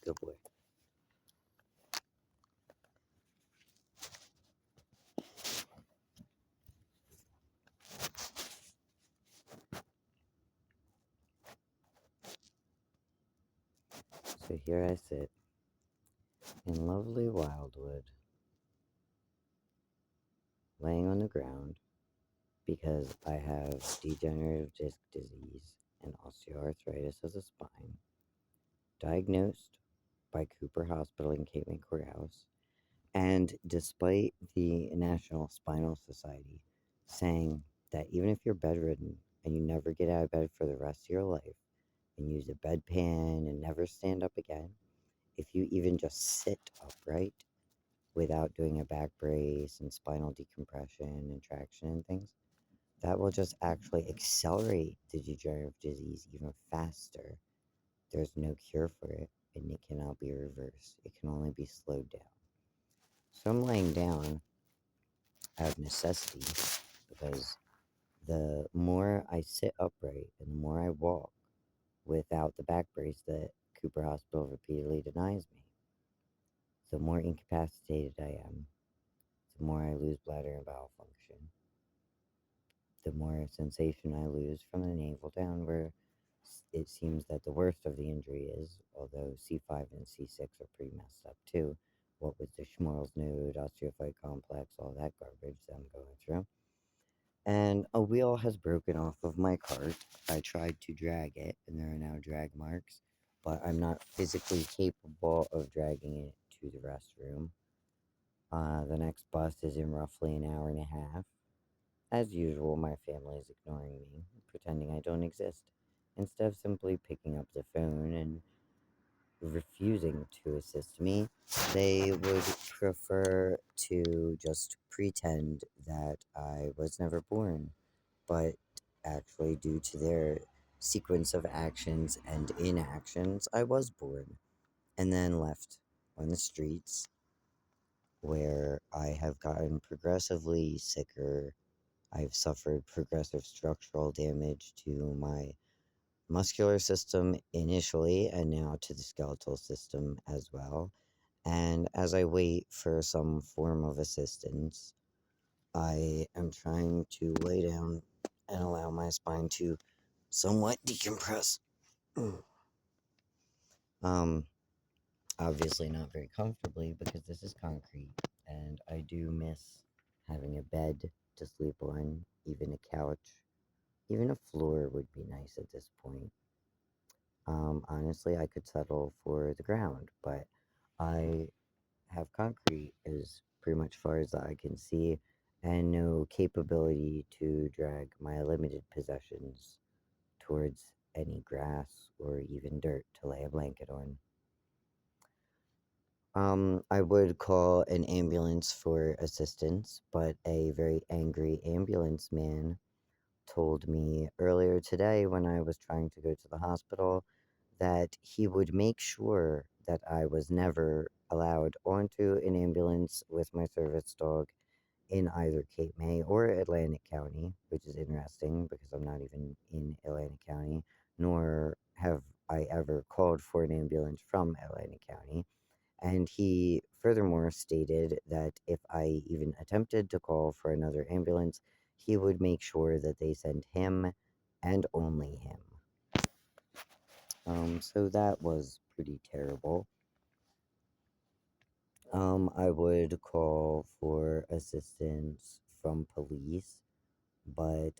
Good boy. So here I sit in lovely Wildwood, laying on the ground because I have degenerative disc disease and osteoarthritis of the spine, diagnosed by Cooper Hospital in Cape May Courthouse. And despite the National Spinal Society saying that even if you're bedridden and you never get out of bed for the rest of your life and use a bedpan and never stand up again, if you even just sit upright without doing a back brace and spinal decompression and traction and things, that will just actually accelerate the degenerative disease even faster. There's no cure for it, and it cannot be reversed. It can only be slowed down. So I'm laying down out of necessity because the more I sit upright and the more I walk without the back brace that Cooper Hospital repeatedly denies me, the more incapacitated I am, the more I lose bladder and bowel function, the more sensation I lose from the navel down, where it seems that the worst of the injury is, although C5 and C6 are pretty messed up too. What with the Schmorl's node, osteophyte complex, all that garbage that I'm going through. And a wheel has broken off of my cart. I tried to drag it, and there are now drag marks, but I'm not physically capable of dragging it to the restroom. The next bus is in roughly an hour and a half. As usual, my family is ignoring me, pretending I don't exist, instead of simply picking up the phone and refusing to assist me. They would prefer to just pretend that I was never born, but actually, due to their sequence of actions and inactions, I was born and then left on the streets, where I have gotten progressively sicker. I've suffered progressive structural damage to my muscular system initially, and now to the skeletal system as well. And as I wait for some form of assistance, I am trying to lay down and allow my spine to somewhat decompress. um, Obviously not very comfortably because this is concrete, and I do miss having a bed to sleep on, even a couch, even a floor would be nice at this point. Honestly, I could settle for the ground, but I have concrete as pretty much far as I can see, and no capability to drag my limited possessions towards any grass or even dirt to lay a blanket on. I would call an ambulance for assistance, but a very angry ambulance man told me earlier today when I was trying to go to the hospital that he would make sure that I was never allowed onto an ambulance with my service dog in either Cape May or Atlantic County, which is interesting because I'm not even in Atlantic County, nor have I ever called for an ambulance from Atlantic County. And he furthermore stated that if I even attempted to call for another ambulance, he would make sure that they sent him and only him. So that was pretty terrible. I would call for assistance from police, but